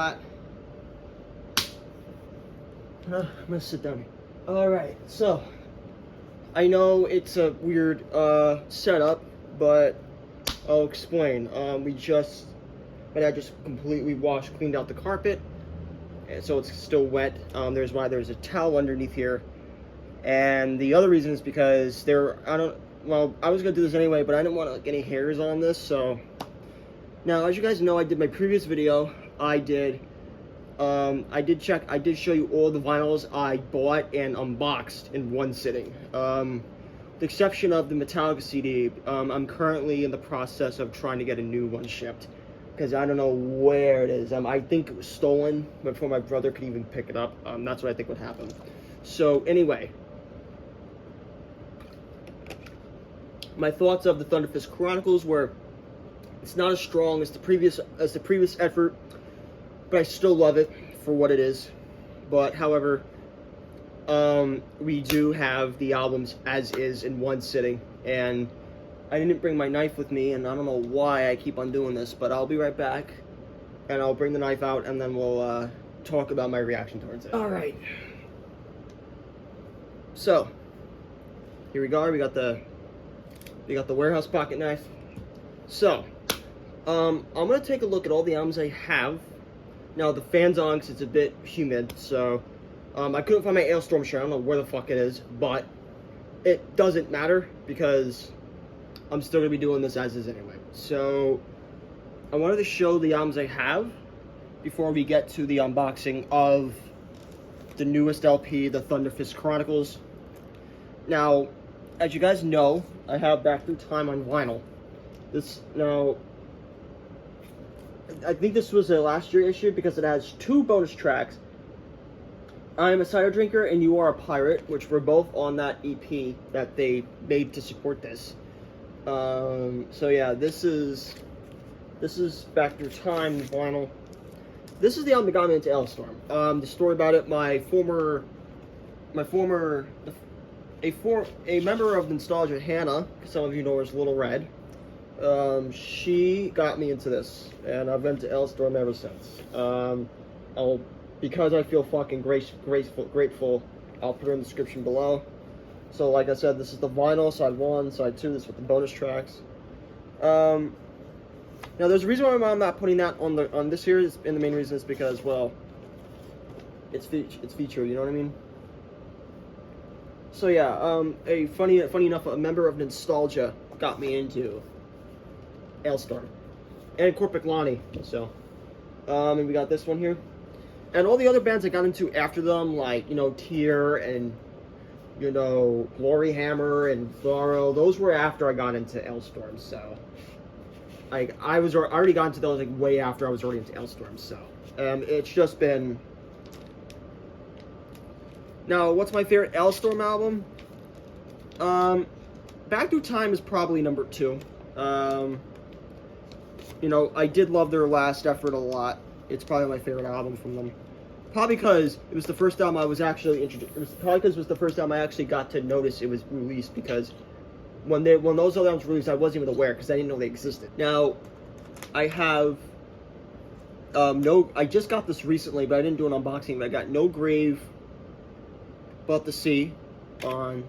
I'm gonna sit down. Alright, so I know it's a weird setup, but I'll explain. My dad just completely cleaned out the carpet, and so it's still wet. There's a towel underneath here, and the other reason is because I was gonna do this anyway, but I didn't want any hairs on this. So now, as you guys know, I did my previous video. I did show you all the vinyls I bought and unboxed in one sitting. The exception of the Metallica CD, I'm currently in the process of trying to get a new one shipped, because I don't know where it is. I think it was stolen before my brother could even pick it up. That's what I think would happen. So anyway, my thoughts of the Thunderfist Chronicles were, it's not as strong as the previous effort, but I still love it for what it is. But however, we do have the albums as is in one sitting, and I didn't bring my knife with me, and I don't know why I keep on doing this, but I'll be right back, and I'll bring the knife out, and then we'll talk about my reaction towards it. Alright. So, here we go. We got the warehouse pocket knife. So, I'm going to take a look at all the albums I have. Now, the fan's on because it's a bit humid, so I couldn't find my Alestorm shirt. I don't know where the fuck it is, but it doesn't matter because I'm still going to be doing this as is anyway. So, I wanted to show the albums I have before we get to the unboxing of the newest LP, the Thunderfist Chronicles. Now, as you guys know, I have Back Through Time on vinyl. I think this was a last year issue because it has 2 bonus tracks. I Am a Cider Drinker and You Are a Pirate, which were both on that EP that they made to support this. So yeah, this is Back Through Time vinyl. This is the album that got me into Alestorm. The story about it, a member of Nostalgia, Hannah, some of you know her as Little Red. She got me into this, and I've been to Alestorm ever since. Because I feel fucking grateful, I'll put her in the description below. So, like I said, this is the vinyl, side 1, side 2, this with the bonus tracks. Now, there's a reason why I'm not putting that on this here, and the main reason is because, well, it's featured, you know what I mean? So yeah, funny enough, a member of Nostalgia got me into Alestorm and Corpic Lonnie. So, and we got this one here, and all the other bands I got into after them, like Tear and Glory Hammer and Thorro. Those were after I got into Alestorm. So, I already got into those way after I was already into Alestorm. So, it's just been. Now, what's my favorite Alestorm album? Back Through Time is probably number 2. I did love their last effort a lot. It's probably my favorite album from them. Probably because it was the first album I was actually introduced. Probably because it was the first album I actually got to notice it was released. Because when those other albums were released, I wasn't even aware because I didn't know they existed. Now, I have I just got this recently, but I didn't do an unboxing. But I got No Grave But the Sea on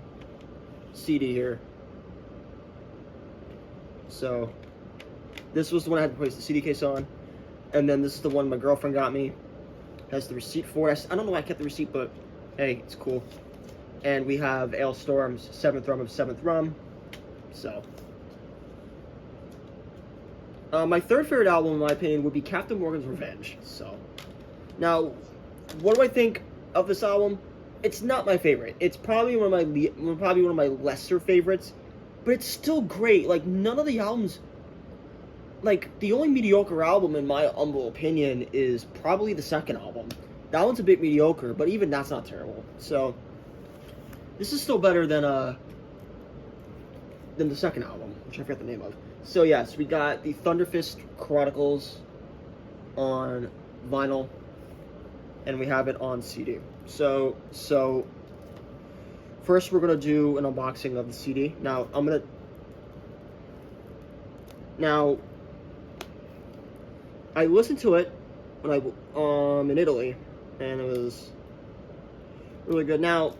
CD here. So, this was the one I had to place the CD case on. And then this is the one my girlfriend got me. Has the receipt for it. I don't know why I kept the receipt, but hey, it's cool. And we have Alestorm's 7th Rum of 7th Rum. So. My third favorite album, in my opinion, would be Captain Morgan's Revenge. So. Now, what do I think of this album? It's not my favorite. It's probably one of my lesser favorites. But it's still great. Like, none of the albums... Like, the only mediocre album, in my humble opinion, is probably the second album. That one's a bit mediocre, but even that's not terrible. So, this is still better than the second album, which I forgot the name of. So, yes, we got the Thunderfist Chronicles on vinyl, and we have it on CD. So first we're going to do an unboxing of the CD. Now, I listened to it when I in Italy, and it was really good. Now,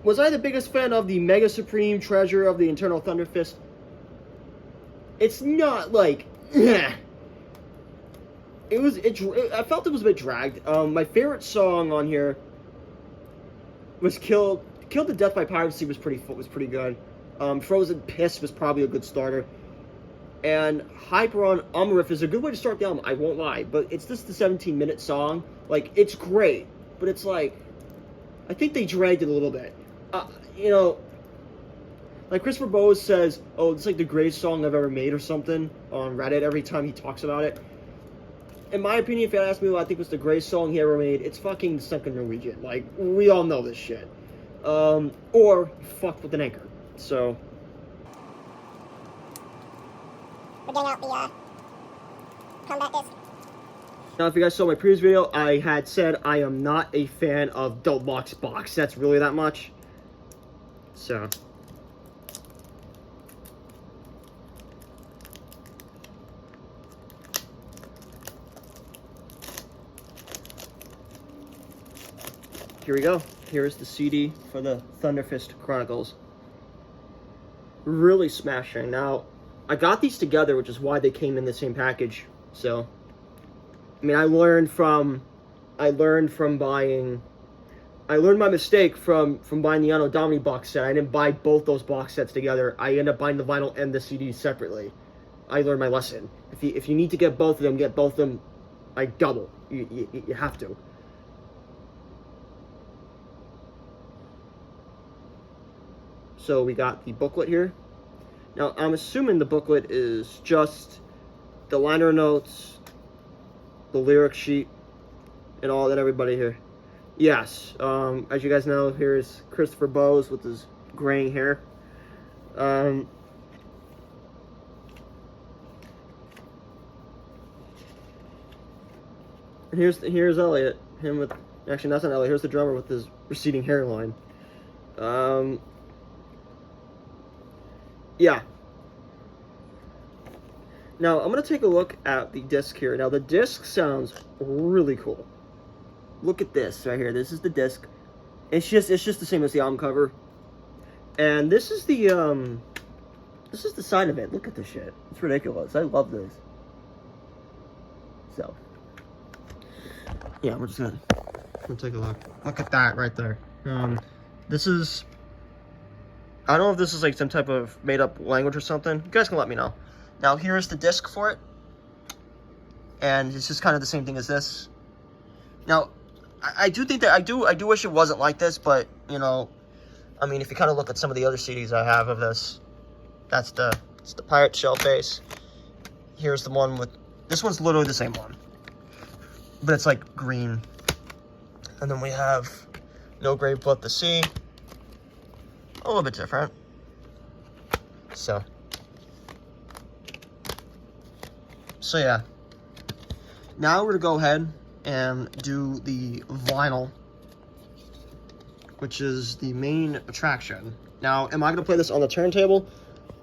was I the biggest fan of the Mega Supreme Treasure of the Internal Thunderfist? It's not like, I felt it was a bit dragged. My favorite song on here was Killed to Death by Piracy was pretty good. Frozen Piss was probably a good starter. And Hyper on Umriff is a good way to start the album, I won't lie. But it's just the 17-minute song. Like, it's great, but it's like, I think they dragged it a little bit. You know, like Christopher Bowes says, oh, it's like the greatest song I've ever made or something on Reddit every time he talks about it. In my opinion, if you ask me what I think was the greatest song he ever made, it's fucking Sunken Norwegian. Like, we all know this shit. Or Fucked with an Anchor. So... We're getting out the combat disc. Now, if you guys saw my previous video, I had said I am not a fan of deluxe box sets really that much. So... here we go. Here is the CD for the Thunderfist Chronicles. Really smashing. Now, I got these together, which is why they came in the same package. So, I mean, I learned my mistake from buying the Anno Domini box set. I didn't buy both those box sets together. I ended up buying the vinyl and the CD separately. I learned my lesson. If you need to get both of them, get both of them like double. You have to. So we got the booklet here. Now, I'm assuming the booklet is just the liner notes, the lyric sheet, and all that everybody here. Yes, as you guys know, here's Christopher Bowes with his graying hair. Now, here's Elliot. Him with... Actually, that's not Elliot. Here's the drummer with his receding hairline. Yeah. Now, I'm going to take a look at the disc here. Now, the disc sounds really cool. Look at this right here. This is the disc. It's just the same as the album cover. And this is the side of it. Look at this shit. It's ridiculous. I love this. So, yeah, we're just gonna take a look. Look at that right there. This is... I don't know if this is like some type of made-up language or something. You guys can let me know. Now, here's the disc for it. And it's just kind of the same thing as this. Now, I do think that... I do wish it wasn't like this, but, you know... I mean, if you kind of look at some of the other CDs I have of this, it's the pirate shell face. Here's the one with... This one's literally the same one. But it's like green. And then we have No Grave But the Sea. A little bit different. So yeah. Now we're gonna go ahead and do the vinyl, which is the main attraction. Now, am I gonna play this on the turntable?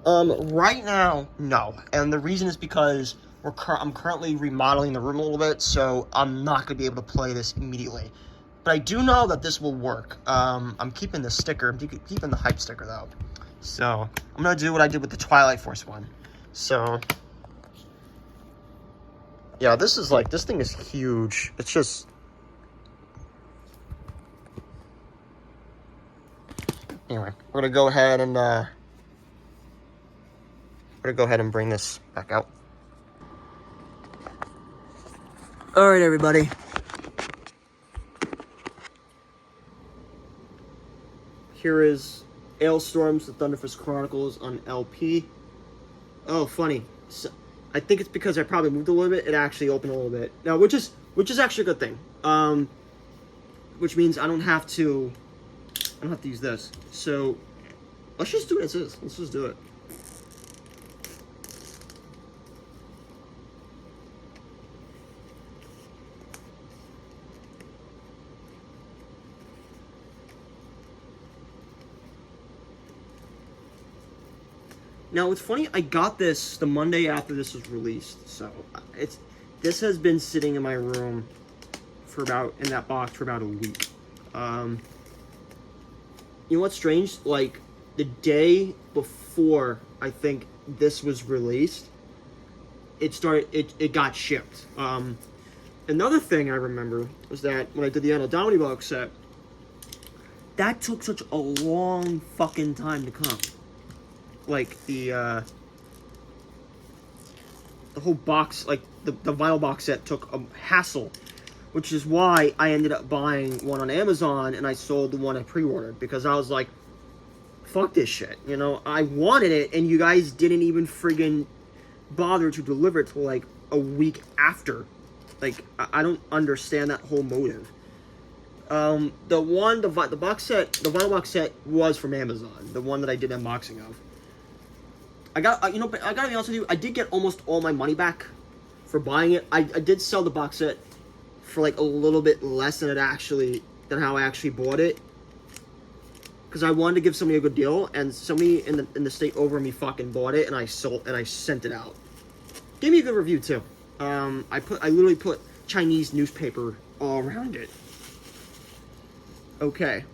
Right now, no. And the reason is because I'm currently remodeling the room a little bit, so I'm not gonna be able to play this immediately. But I do know that this will work. I'm keeping the sticker. I'm keeping the hype sticker, though. So, I'm going to do what I did with the Twilight Force one. So, yeah, this thing is huge. It's just... Anyway, we're going to go ahead and bring this back out. All right, everybody. Here is Alestorm's The Thunderfist Chronicles on LP. Oh, funny. So, I think it's because I probably moved a little bit. It actually opened a little bit. Now, which is actually a good thing. Which means I don't have to use this. So, let's just do it as is. Let's just do it. Now, it's funny, I got this the Monday after this was released, so this has been sitting in my room in that box for about a week. You know what's strange? Like, the day before I think this was released, it got shipped. Another thing I remember was that when I did the Anno box set, that took such a long fucking time to come. Like, the whole box, like, the vinyl box set took a hassle, which is why I ended up buying one on Amazon, and I sold the one I pre-ordered, because I was like, fuck this shit, you know? I wanted it, and you guys didn't even friggin' bother to deliver it till, like, a week after. Like, I don't understand that whole motive. The vinyl box set was from Amazon, the one that I did unboxing of. I gotta be honest with you, I did get almost all my money back for buying it. I did sell the box set for like a little bit less than how I actually bought it, because I wanted to give somebody a good deal, and somebody in the state over me fucking bought it, and I sent it out. Gave me a good review too. I literally put Chinese newspaper all around it. Okay,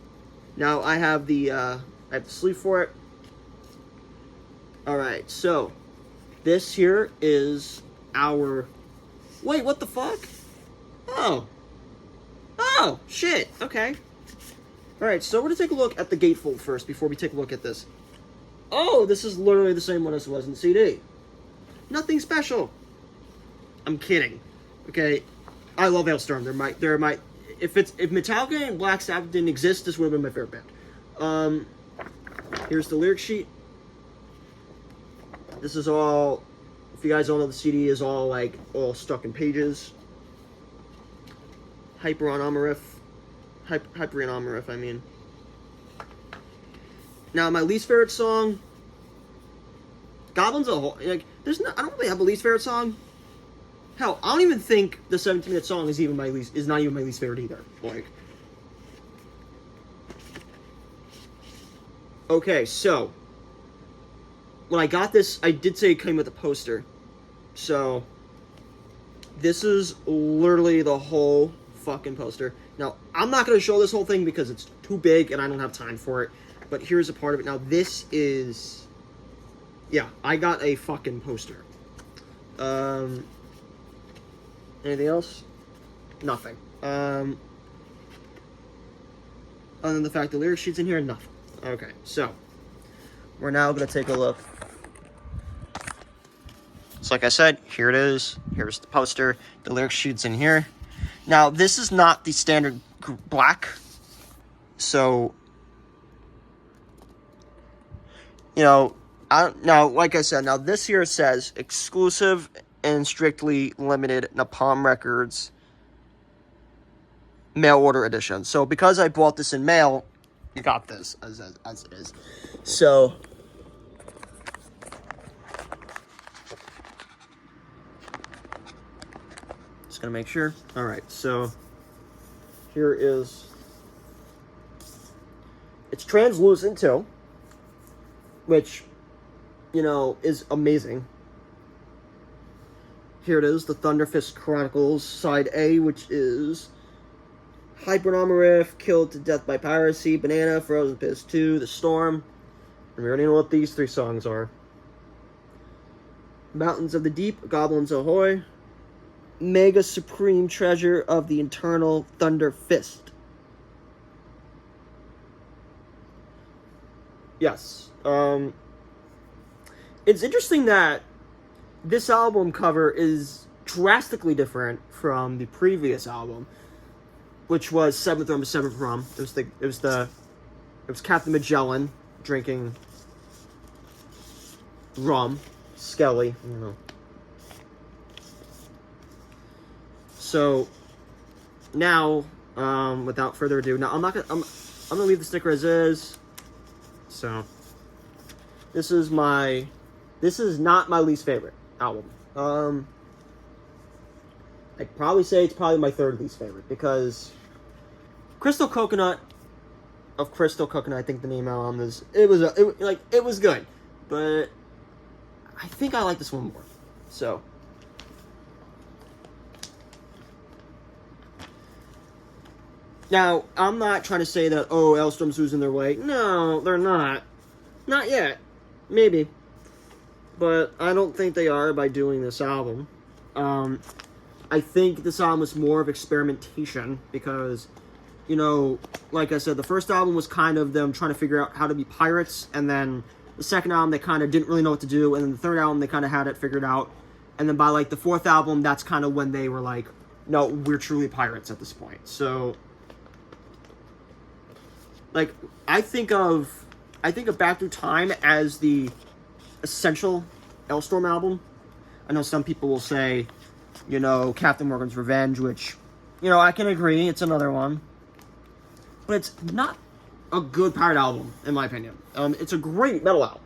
now I have the sleeve for it. Alright, so this here is our... Wait, what the fuck? Oh, shit, okay. Alright, so we're gonna take a look at the gatefold first before we take a look at this. Oh, this is literally the same one as was in CD. Nothing special. I'm kidding. Okay, I love Alestorm. They're my if Metallica and Black Sabbath didn't exist, this would have been my favorite band. Here's the lyric sheet. This is all, if you guys don't know, the CD is all stuck in pages. Hyperion Riff, I mean. Now, my least favorite song, Goblin's a whole, like, I don't really have a least favorite song. Hell, I don't even think the 17-minute song is not even my least favorite either. Like, okay, so when I got this, I did say it came with a poster. So this is literally the whole fucking poster. Now, I'm not going to show this whole thing because it's too big and I don't have time for it. But here's a part of it. Now, this is... Yeah, I got a fucking poster. Anything else? Nothing. Other than the fact the lyric sheet's in here, nothing. Okay, so we're now going to take a look. So like I said, here it is. Here's the poster. The lyric sheet's in here. Now, this is not the standard black. So, you know, now, like I said, now this here says exclusive and strictly limited Napalm Records mail order edition. So because I bought this in mail, you got this as it is. So just gonna make sure. All right, so here is, it's translucent too, which, you know, is amazing. Here it is, the Thunderfist Chronicles, Side A, which is Hypernomeriff, Killed to Death by Piracy, Banana, Frozen Piss 2, The Storm. And we already know what these three songs are. Mountains of the Deep, Goblins Ahoy, Mega Supreme Treasure of the Eternal Thunderfist. Yes. It's interesting that this album cover is drastically different from the previous album, which was Seventh Rum to Seventh Rum. It was Captain Magellan drinking rum, Skelly, you know. So now, without further ado, now I'm gonna leave the sticker as is. So this is not my least favorite album. I'd probably say it's probably my third least favorite, because Crystal Coconut, I think the name of the album is, it was good, but I think I like this one more. So. Now, I'm not trying to say that, oh, Alestorm's losing their way. No, they're not. Not yet. Maybe. But I don't think they are by doing this album. I think this album was more of experimentation because, you know, like I said, the first album was kind of them trying to figure out how to be pirates, and then the second album, they kind of didn't really know what to do, and then the third album, they kind of had it figured out, and then by, like, the fourth album, that's kind of when they were like, no, we're truly pirates at this point. So, like, I think of Back Through Time as the essential Alestorm album. I know some people will say, you know, Captain Morgan's Revenge, which, you know, I can agree, it's another one. But it's not a good pirate album, in my opinion. It's a great metal album.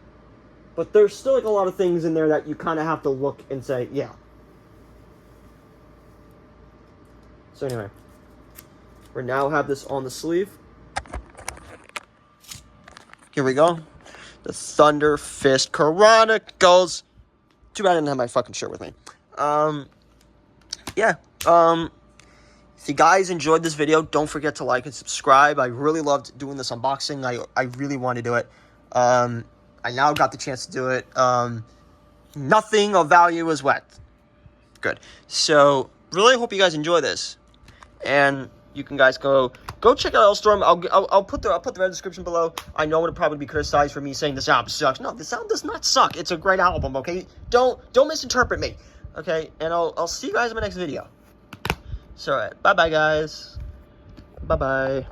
But there's still, like, a lot of things in there that you kind of have to look and say, yeah. So anyway, we now have this on the sleeve. Here we go. The Thunderfist Chronicles. Too bad I didn't have my fucking shirt with me. Yeah. If you guys enjoyed this video, don't forget to like and subscribe. I really loved doing this unboxing. I really want to do it. I now got the chance to do it. Nothing of value is wet. Good. So, really hope you guys enjoy this. And you can guys go check out Alestorm. I'll put the red description below. I know it would probably be criticized for me saying this album sucks. No, this album does not suck. It's a great album, okay? Don't misinterpret me. Okay? And I'll see you guys in my next video. So, alright. Bye-bye, guys. Bye-bye.